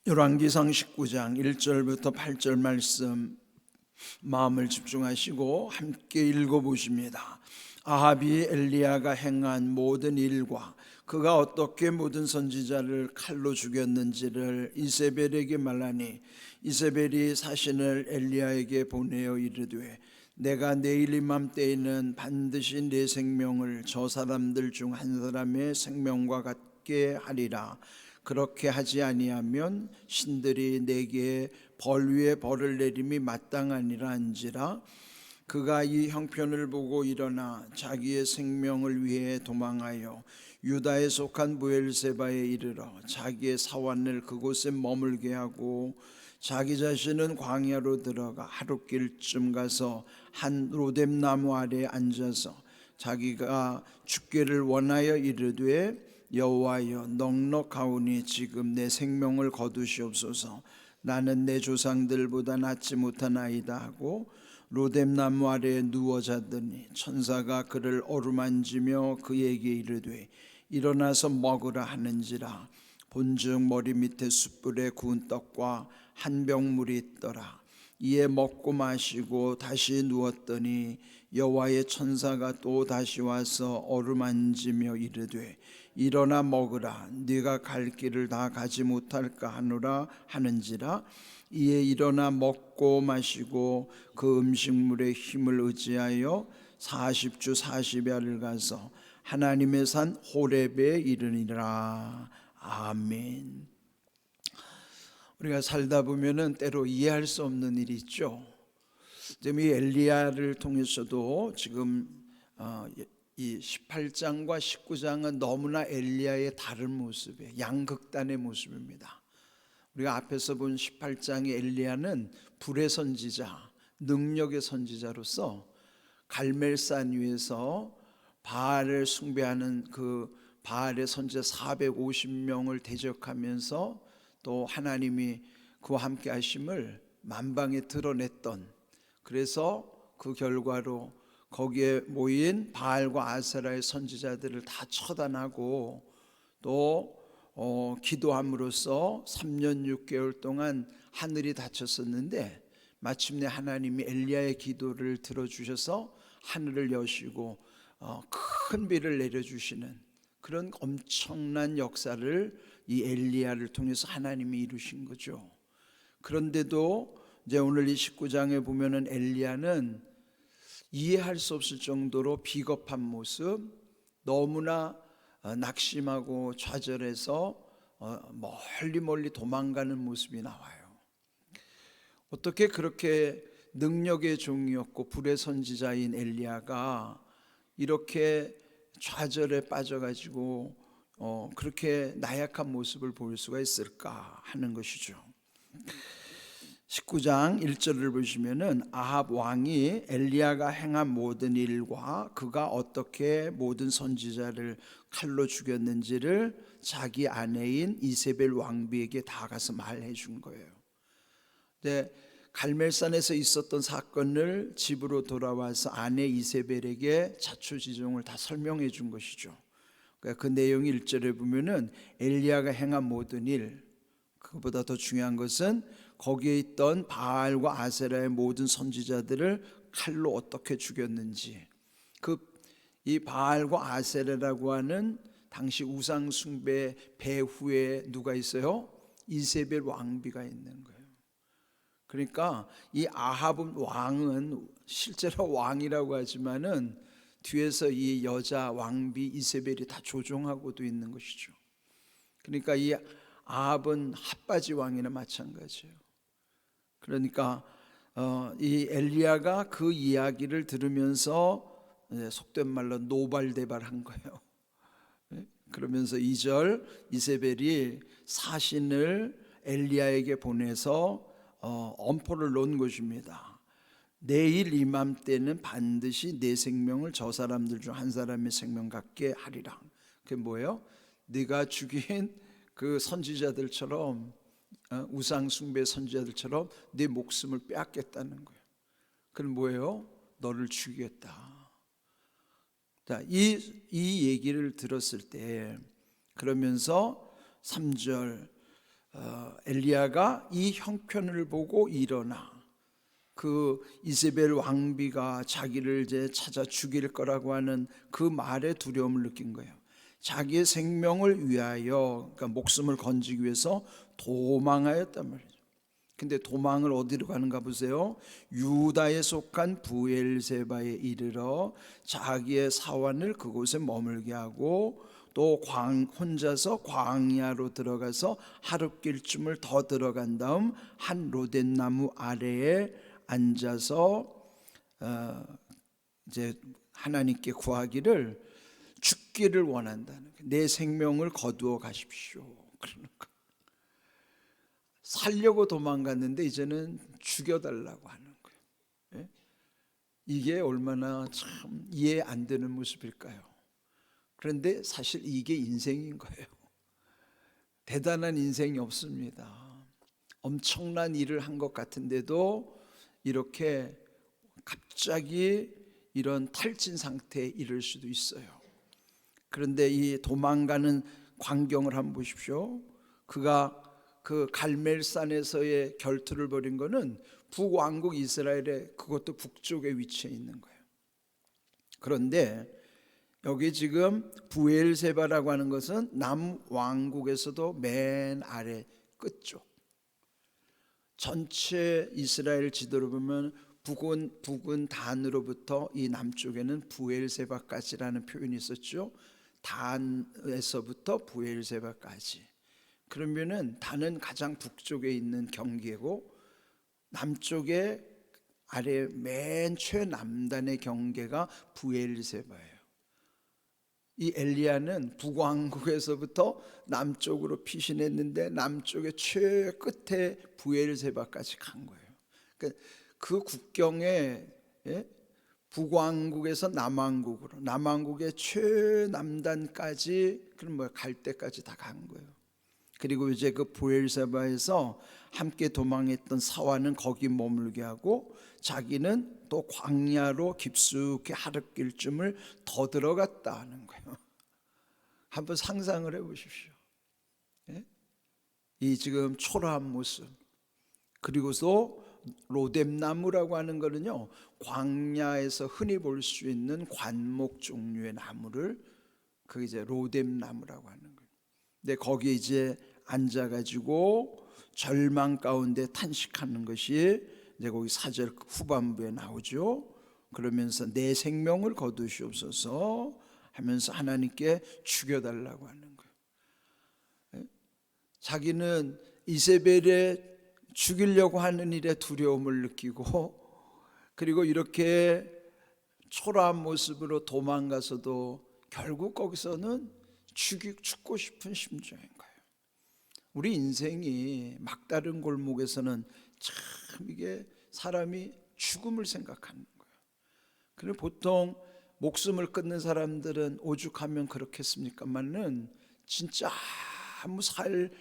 열왕기상 19장 1절부터 8절 말씀 마음을 집중하시고 함께 읽어보십니다. 아합이 엘리야가 행한 모든 일과 그가 어떻게 모든 선지자를 칼로 죽였는지를 이세벨에게 말하니 이세벨이 사신을 엘리야에게 보내어 이르되 내가 내일 이맘때에는 반드시 내 생명을 저 사람들 중 한 사람의 생명과 같게 하리라. 그렇게 하지 아니하면 신들이 내게 벌 위에 벌을 내림이 마땅하니라 한지라. 그가 이 형편을 보고 일어나 자기의 생명을 위해 도망하여 유다에 속한 브엘세바에 이르러 자기의 사환을 그곳에 머물게 하고 자기 자신은 광야로 들어가 하룻길쯤 가서 한 로뎀나무 아래 앉아서 자기가 죽기를 원하여 이르되 여호와여 넉넉하오니 지금 내 생명을 거두시옵소서. 나는 내 조상들보다 낫지 못하나이다 하고 로뎀나무 아래에 누워 자더니 천사가 그를 어루만지며 그에게 이르되 일어나서 먹으라 하는지라. 본즉 머리 밑에 숯불에 구운 떡과 한 병 물이 있더라. 이에 먹고 마시고 다시 누웠더니 여호와의 천사가 또 다시 와서 어루만지며 이르되 일어나 먹으라. 네가 갈 길을 다 가지 못할까 하노라 하는지라. 이에 일어나 먹고 마시고 그 음식물의 힘을 의지하여 40주 40야를 가서 하나님의 산 호렙에 이르니라. 아멘. 우리가 살다 보면은 때로 이해할 수 없는 일이 있죠. 지금 이 엘리야를 통해서도 지금 이 18장과 19장은 너무나 엘리야의 다른 모습이에요. 양극단의 모습입니다. 우리가 앞에서 본 18장의 엘리야는 불의 선지자, 능력의 선지자로서 갈멜산 위에서 바알을 숭배하는 그 바알의 선지자 450명을 대적하면서 또 하나님이 그와 함께 하심을 만방에 드러냈던, 그래서 그 결과로 거기에 모인 바알과 아세라의 선지자들을 다 처단하고 또 기도함으로써 3년 6개월 동안 하늘이 닫혔었는데 마침내 하나님이 엘리야의 기도를 들어주셔서 하늘을 여시고 큰 비를 내려주시는 그런 엄청난 역사를 이 엘리야를 통해서 하나님이 이루신 거죠. 그런데도 이제 오늘 이 19장에 보면은 엘리야는 이해할 수 없을 정도로 비겁한 모습, 너무나 낙심하고 좌절해서 멀리 도망가는 모습이 나와요. 어떻게 그렇게 능력의 종이었고 불의 선지자인 엘리야가 이렇게 좌절에 빠져가지고 그렇게 나약한 모습을 보일 수가 있을까 하는 것이죠. 19장 1절을 보시면은 아합 왕이 엘리야가 행한 모든 일과 그가 어떻게 모든 선지자를 칼로 죽였는지를 자기 아내인 이세벨 왕비에게 다 가서 말해 준 거예요. 근데 갈멜산에서 있었던 사건을 집으로 돌아와서 아내 이세벨에게 자초지종을 다 설명해 준 것이죠. 그러니까 그 내용이 1절에 보면은 엘리야가 행한 모든 일, 그보다 더 중요한 것은 거기에 있던 바알과 아세라의 모든 선지자들을 칼로 어떻게 죽였는지. 이 바알과 아세라라고 하는 당시 우상 숭배 배후에 누가 있어요? 이세벨 왕비가 있는 거예요. 그러니까 이 아합 왕은 실제로 왕이라고 하지만은 뒤에서 이 여자 왕비 이세벨이 다 조종하고도 있는 것이죠. 그러니까 이 아합은 핫바지 왕이나 마찬가지예요. 그러니까 이 엘리야가 그 이야기를 들으면서 속된 말로 노발대발한 거예요. 그러면서 2절 이세벨이 사신을 엘리야에게 보내서 엄포를 놓은 것입니다. 내일 이맘때는 반드시 내 생명을 저 사람들 중 한 사람의 생명 같게 하리라. 그게 뭐예요? 네가 죽인 그 선지자들처럼 우상 숭배 선지자들처럼 네 목숨을 빼앗겠다는 거예요. 그건 뭐예요? 너를 죽이겠다. 자, 이 얘기를 들었을 때 그러면서 3절 엘리야가 이 형편을 보고 일어나 그 이세벨 왕비가 자기를 이제 찾아 죽일 거라고 하는 그 말에 두려움을 느낀 거예요. 자기의 생명을 위하여, 그러니까 목숨을 건지기 위해서 도망하였단 말이죠. 근데 도망을 어디로 가는가 보세요. 유다에 속한 부엘세바에 이르러 자기의 사환을 그곳에 머물게 하고 또 혼자서 광야로 들어가서 하룻길쯤을 더 들어간 다음 한 로댓나무 아래에 앉아서 이제 하나님께 구하기를, 죽기를 원한다는 거예요. 내 생명을 거두어 가십시오. 그러는 거. 살려고 도망갔는데 이제는 죽여달라고 하는 거예요. 예? 이게 얼마나 참 이해 안 되는 모습일까요? 그런데 사실 이게 인생인 거예요. 대단한 인생이 없습니다. 엄청난 일을 한 것 같은데도 이렇게 갑자기 이런 탈진 상태에 이를 수도 있어요. 그런데 이 도망가는 광경을 한번 보십시오. 그가 그 갈멜산에서의 결투를 벌인 거는 북왕국 이스라엘의, 그것도 북쪽에 위치해 있는 거예요. 그런데 여기 지금 부엘세바라고 하는 것은 남왕국에서도 맨 아래 끝쪽, 전체 이스라엘 지도를 보면 북은 단으로부터 이 남쪽에는 부엘세바까지라는 표현이 있었죠. 단에서부터 부엘세바까지. 그러면은 단은 가장 북쪽에 있는 경계고 남쪽에 아래 맨 최남단의 경계가 부엘세바예요. 이 엘리야는 북왕국에서부터 남쪽으로 피신했는데 남쪽의 최끝에 부엘세바까지 간 거예요. 그러니까 그 국경에, 북왕국에서 남왕국으로, 남왕국의 최남단까지, 그럼 뭐 갈 때까지 다 간 거예요. 그리고 이제 그 부엘세바에서 함께 도망했던 사환은 거기 머물게 하고 자기는 또 광야로 깊숙이 하룻길쯤을 더 들어갔다 하는 거예요. 한번 상상을 해보십시오. 이 지금 초라한 모습. 그리고서 로뎀나무라고 하는 거는요, 광야에서 흔히 볼 수 있는 관목 종류의 나무를, 그게 이제 로뎀나무라고 하는 거예요. 근데 거기에 이제 앉아가지고 절망 가운데 탄식하는 것이 이제 거기 4절 후반부에 나오죠. 그러면서 내 생명을 거두시옵소서 하면서 하나님께 죽여달라고 하는 거예요. 자기는 이세벨에 죽이려고 하는 일에 두려움을 느끼고, 그리고 이렇게 초라한 모습으로 도망가서도 결국 거기서는 죽고 싶은 심정인 거예요. 우리 인생이 막다른 골목에서는 참 이게 사람이 죽음을 생각하는 거예요. 그리고 보통 목숨을 끊는 사람들은 오죽하면 그렇겠습니까만은 진짜 아무 살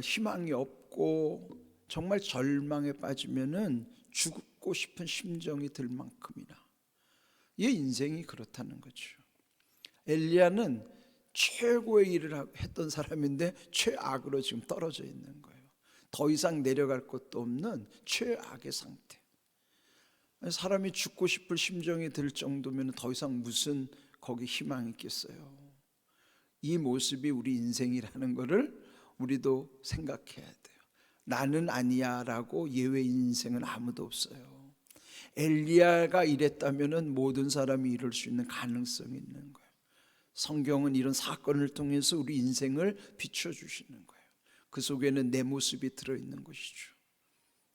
희망이 없고 정말 절망에 빠지면은 죽고 싶은 심정이 들 만큼이나, 이 인생이 그렇다는 거죠. 엘리야는 최고의 일을 했던 사람인데 최악으로 지금 떨어져 있는 거예요. 더 이상 내려갈 것도 없는 최악의 상태. 사람이 죽고 싶을 심정이 들 정도면 더 이상 무슨 거기 희망이 있겠어요. 이 모습이 우리 인생이라는 것을 우리도 생각해야 돼요. 나는 아니야 라고 예외 인생은 아무도 없어요. 엘리야가 이랬다면 모든 사람이 이룰 수 있는 가능성이 있는 거예요. 성경은 이런 사건을 통해서 우리 인생을 비춰주시는 거예요. 그 속에는 내 모습이 들어있는 것이죠.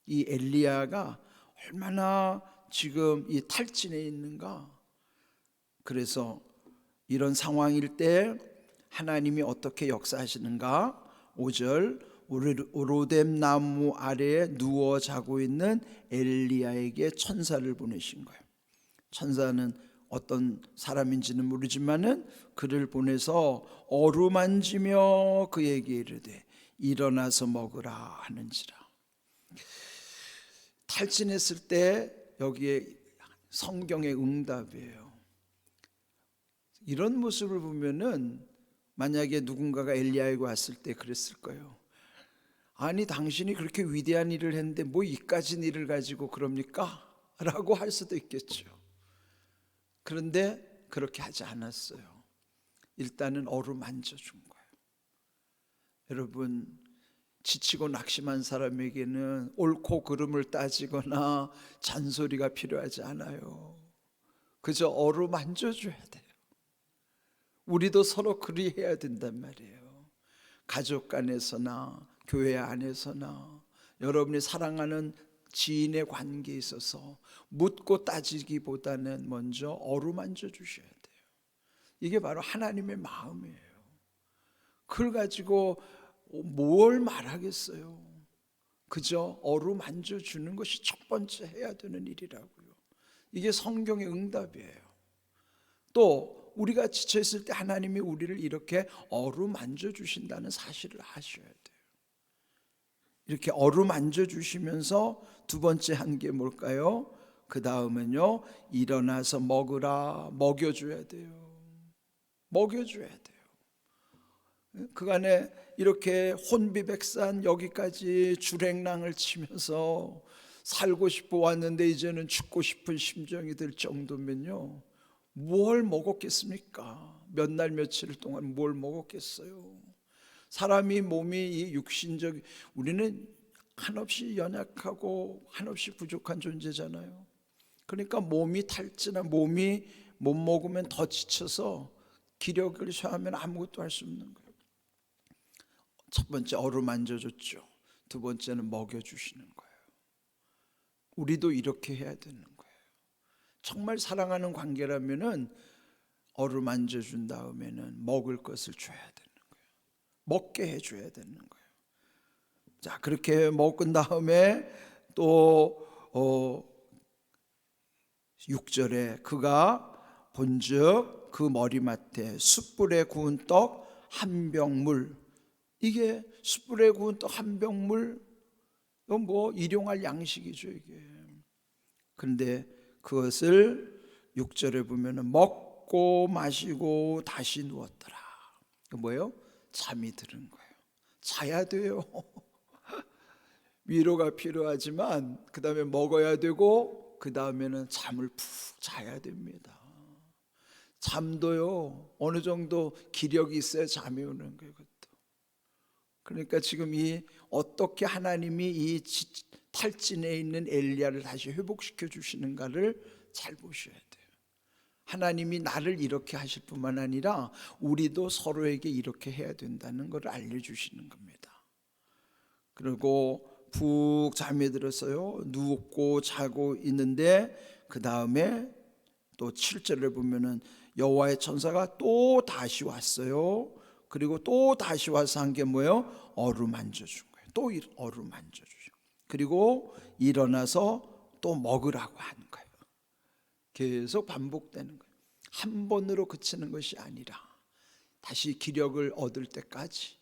이 엘리야가 얼마나 지금 이 탈진해 있는가. 그래서 이런 상황일 때 하나님이 어떻게 역사하시는가. 5절, 로뎀나무 아래에 누워 자고 있는 엘리야에게 천사를 보내신 거예요. 천사는 어떤 사람인지는 모르지만은 그를 보내서 어루만지며 그에게 이르되 일어나서 먹으라 하는지라. 탈진했을 때 여기에 성경의 응답이에요. 이런 모습을 보면은 만약에 누군가가 엘리야에게 왔을 때 그랬을 거예요. 아니 당신이 그렇게 위대한 일을 했는데 뭐 이까진 일을 가지고 그럽니까? 라고 할 수도 있겠죠. 그런데 그렇게 하지 않았어요. 일단은 어루만져 준 거예요. 여러분, 지치고 낙심한 사람에게는 옳고 그름을 따지거나 잔소리가 필요하지 않아요. 그저 어루만져 줘야 돼요. 우리도 서로 그리해야 된단 말이에요. 가족 간에서나 교회 안에서나 여러분이 사랑하는 지인의 관계에 있어서 묻고 따지기보다는 먼저 어루만져 주셔야 돼요. 이게 바로 하나님의 마음이에요. 그걸 가지고 뭘 말하겠어요. 그저 어루만져 주는 것이 첫 번째 해야 되는 일이라고요. 이게 성경의 응답이에요. 또 우리가 지쳐 있을 때 하나님이 우리를 이렇게 어루만져 주신다는 사실을 아셔야 돼요. 이렇게 어루만져 주시면서 두 번째 한 게 뭘까요? 그 다음은요, 일어나서 먹으라. 먹여줘야 돼요. 먹여줘야 돼요. 그간에 이렇게 혼비백산 여기까지 주랭랑을 치면서 살고 싶어 왔는데 이제는 죽고 싶은 심정이 들 정도면요, 뭘 먹었겠습니까? 몇 날 며칠 동안 뭘 먹었겠어요? 사람이 몸이 이 육신적, 우리는 한없이 연약하고 한없이 부족한 존재잖아요. 그러니까 몸이 탈지나 몸이 못 먹으면 더 지쳐서 기력을 쇠하면 아무것도 할 수 없는 거예요. 첫 번째 어루만져 줬죠. 두 번째는 먹여주시는 거예요. 우리도 이렇게 해야 되는 거예요. 정말 사랑하는 관계라면은 어루만져 준 다음에는 먹을 것을 줘야 되는 거예요. 먹게 해줘야 되는 거예요. 자, 그렇게 먹은 다음에 또 6절에 그가 본즉 그 머리맡에 숯불에 구운 떡 한 병물, 이게 숯불에 구운 떡 한 병물, 이건 뭐 일용할 양식이죠 이게. 그런데 그것을 6절에 보면은 먹고 마시고 다시 누웠더라. 그 뭐예요? 잠이 드는 거예요. 자야 돼요. 위로가 필요하지만 그 다음에 먹어야 되고 그 다음에는 잠을 푹 자야 됩니다. 잠도요, 어느 정도 기력이 있어야 잠이 오는 거예요. 그것도. 그러니까 지금 이 어떻게 하나님이 이 탈진에 있는 엘리야를 다시 회복시켜 주시는가를 잘 보셔야 돼요. 하나님이 나를 이렇게 하실 뿐만 아니라 우리도 서로에게 이렇게 해야 된다는 걸 알려주시는 겁니다. 그리고 푹 잠이 들었어요. 눕고 자고 있는데 그 다음에 또 7절을 보면은 여호와의 천사가 또 다시 왔어요. 그리고 또 다시 와서 한 게 뭐예요? 어루만져 준 거예요. 또 어루만져 주죠. 그리고 일어나서 또 먹으라고 하는 거예요. 계속 반복되는 거예요. 한 번으로 그치는 것이 아니라 다시 기력을 얻을 때까지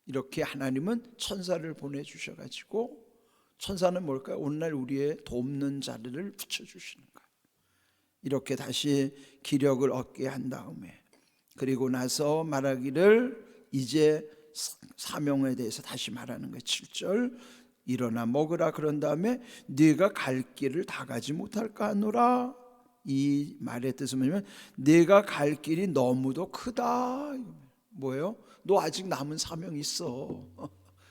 이렇게 하나님은 천사를 보내주셔가지고, 천사는 뭘까요? 오늘날 우리의 돕는 자리를 붙여주시는 거예요. 이렇게 다시 기력을 얻게 한 다음에, 그리고 나서 말하기를 이제 사명에 대해서 다시 말하는 거예요. 7절 일어나 먹으라. 그런 다음에 네가 갈 길을 다 가지 못할까 하노라. 이 말의 뜻은 뭐냐면 네가 갈 길이 너무도 크다. 뭐예요? 너 아직 남은 사명이 있어.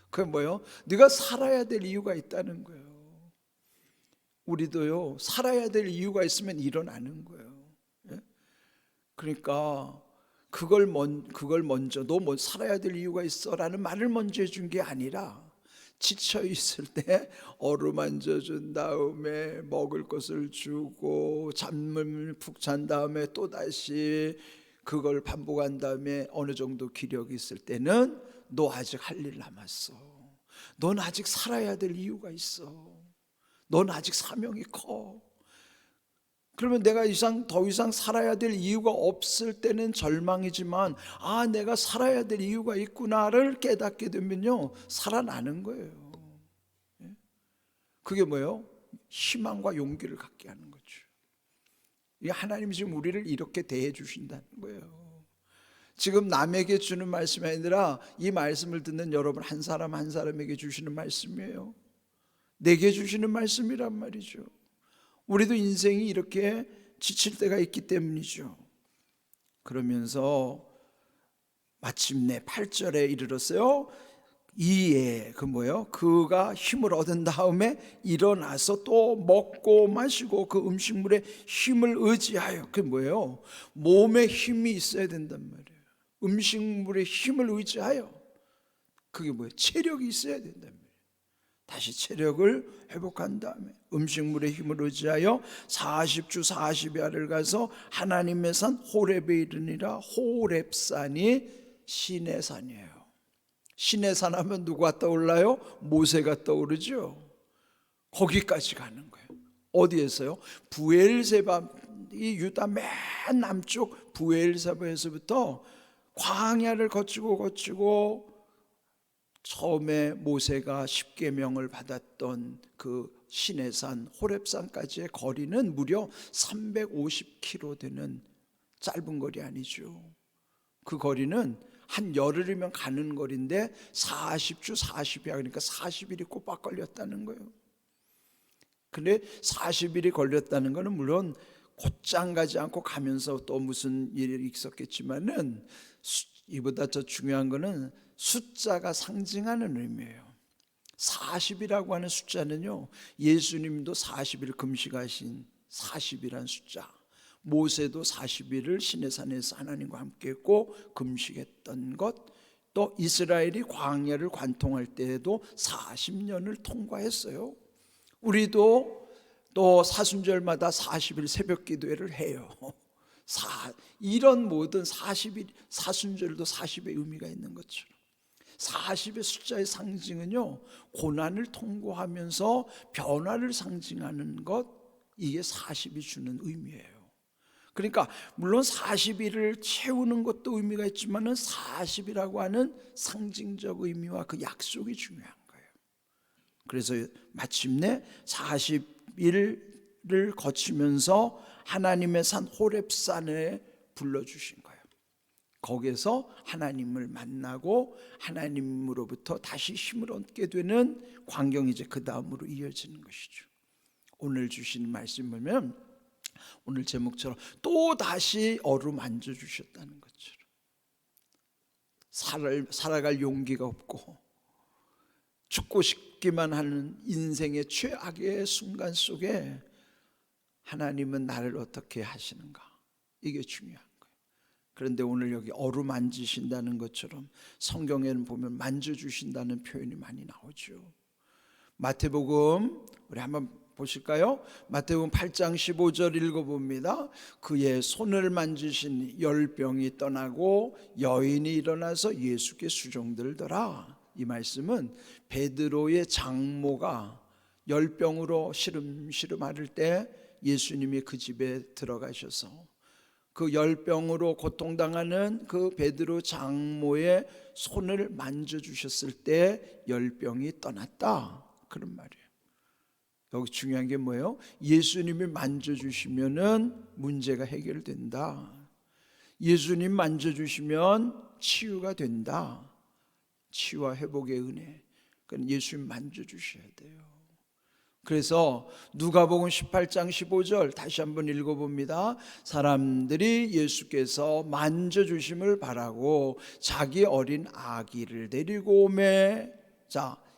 그게 뭐예요? 네가 살아야 될 이유가 있다는 거예요. 우리도요, 살아야 될 이유가 있으면 일어나는 거예요. 그러니까 그걸 먼저 너 뭐 살아야 될 이유가 있어라는 말을 먼저 해준 게 아니라 지쳐 있을 때 어루만져 준 다음에 먹을 것을 주고 잠을 푹 잔 다음에 또 다시 그걸 반복한 다음에 어느 정도 기력이 있을 때는 너 아직 할 일 남았어. 넌 아직 살아야 될 이유가 있어. 넌 아직 사명이 커. 그러면 내가 더 이상 살아야 될 이유가 없을 때는 절망이지만, 아, 내가 살아야 될 이유가 있구나를 깨닫게 되면요, 살아나는 거예요. 그게 뭐예요? 희망과 용기를 갖게 하는 거죠. 하나님이 지금 우리를 이렇게 대해 주신다는 거예요. 지금 남에게 주는 말씀이 아니라 이 말씀을 듣는 여러분 한 사람 한 사람에게 주시는 말씀이에요. 내게 주시는 말씀이란 말이죠. 우리도 인생이 이렇게 지칠 때가 있기 때문이죠. 그러면서 마침내 8절에 이르렀어요. 이에 그가 힘을 얻은 다음에 일어나서 또 먹고 마시고 그 음식물에 힘을 의지하여, 그게 뭐예요? 몸에 힘이 있어야 된단 말이에요. 음식물에 힘을 의지하여, 그게 뭐예요? 체력이 있어야 된단 말이에요. 다시 체력을 회복한 다음에 음식물에 힘을 의지하여 40주 40야를 가서 하나님의 산 호렙에 이르니라. 호렙산이 신의 산이에요. 신의 산 하면 누가 떠올라요? 모세가 떠오르죠. 거기까지 가는 거예요. 어디에서요? 부엘세바, 이 유다 맨 남쪽 부엘세바에서부터 광야를 거치고 처음에 모세가 십계명을 받았던 그 신의 산 호렙산까지의 거리는 무려 350km 되는 짧은 거리 아니죠. 그 거리는 한 열흘이면 가는 거리인데 40주 40야, 그러니까 40일이 꼬박 걸렸다는 거예요. 근데 40일이 걸렸다는 거는 물론 곧장 가지 않고 가면서 또 무슨 일이 있었겠지만은, 이보다 더 중요한 거는 숫자가 상징하는 의미예요. 40이라고 하는 숫자는요, 예수님도 40일 금식하신 40이란 숫자, 모세도 40일을 시내산에서 하나님과 함께 했고 금식했던 것, 또 이스라엘이 광야를 관통할 때에도 40년을 통과했어요. 우리도 또 사순절마다 40일 새벽 기도회를 해요. 이런 모든 40일 사순절도 40의 의미가 있는 것처럼 40의 숫자의 상징은요, 고난을 통과하면서 변화를 상징하는 것, 이게 40이 주는 의미예요. 그러니까 물론 40일을 채우는 것도 의미가 있지만은 40이라고 하는 상징적 의미와 그 약속이 중요한 거예요. 그래서 마침내 40일을 거치면서 하나님의 산 호렙산에 불러주신 거예요. 거기에서 하나님을 만나고 하나님으로부터 다시 힘을 얻게 되는 광경이 이제 그 다음으로 이어지는 것이죠. 오늘 주신 말씀 보면 오늘 제목처럼 또 다시 어루만져 주셨다는 것처럼, 살아갈 용기가 없고 죽고 싶기만 하는 인생의 최악의 순간 속에 하나님은 나를 어떻게 하시는가, 이게 중요한 거예요. 그런데 오늘 여기 어루만지신다는 것처럼 성경에는 보면 만져주신다는 표현이 많이 나오죠. 마태복음 우리 한번 보실까요? 마태복음 8장 15절 읽어봅니다. 그의 손을 만지신 열병이 떠나고 여인이 일어나서 예수께 수종들더라. 이 말씀은 베드로의 장모가 열병으로 시름시름 앓을 때 예수님이 그 집에 들어가셔서 그 열병으로 고통당하는 그 베드로 장모의 손을 만져주셨을 때 열병이 떠났다, 그런 말이에요. 여기 중요한 게 뭐예요? 예수님이 만져주시면은 문제가 해결된다. 예수님 만져주시면 치유가 된다. 치유와 회복의 은혜. 그건 예수님 만져주셔야 돼요. 그래서 누가복음 18장 15절 다시 한번 읽어봅니다. 사람들이 예수께서 만져주심을 바라고 자기 어린 아기를 데리고 오매,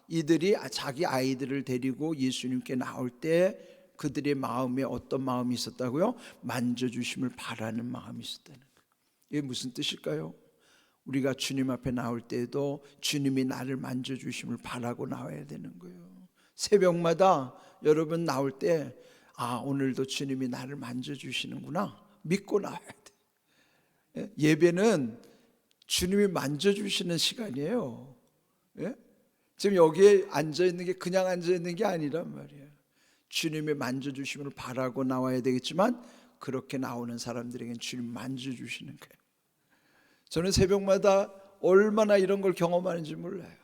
이들이 자기 아이들을 데리고 예수님께 나올 때 그들의 마음에 어떤 마음이 있었다고요? 만져주심을 바라는 마음이 있었다는 거예요. 이게 무슨 뜻일까요? 우리가 주님 앞에 나올 때에도 주님이 나를 만져주심을 바라고 나와야 되는 거예요. 새벽마다 여러분 나올 때 오늘도 주님이 나를 만져주시는구나 믿고 나와야 돼. 예배는 주님이 만져주시는 시간이에요. 지금 여기에 앉아있는 게 그냥 앉아있는 게 아니란 말이에요. 주님이 만져주심을 바라고 나와야 되겠지만 그렇게 나오는 사람들에게는 주님 만져주시는 거예요. 저는 새벽마다 얼마나 이런 걸 경험하는지 몰라요.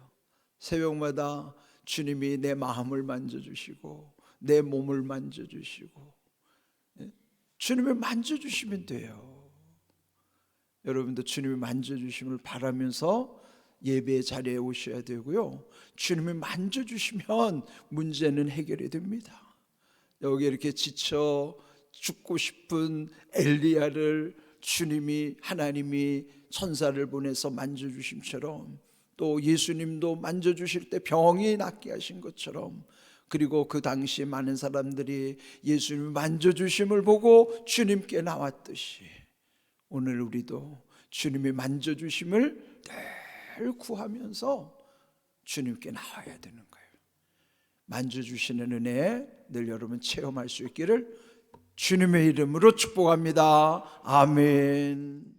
새벽마다 주님이 내 마음을 만져주시고 내 몸을 만져주시고, 주님을 만져주시면 돼요. 여러분도 주님이 만져주심을 바라면서 예배 자리에 오셔야 되고요. 주님이 만져주시면 문제는 해결이 됩니다. 여기 이렇게 지쳐 죽고 싶은 엘리야를 주님이, 하나님이 천사를 보내서 만져주심처럼, 또 예수님도 만져주실 때 병이 낫게 하신 것처럼, 그리고 그 당시 많은 사람들이 예수님이 만져주심을 보고 주님께 나왔듯이 오늘 우리도 주님이 만져주심을 늘 구하면서 주님께 나와야 되는 거예요. 만져주시는 은혜 늘 여러분 체험할 수 있기를 주님의 이름으로 축복합니다. 아멘.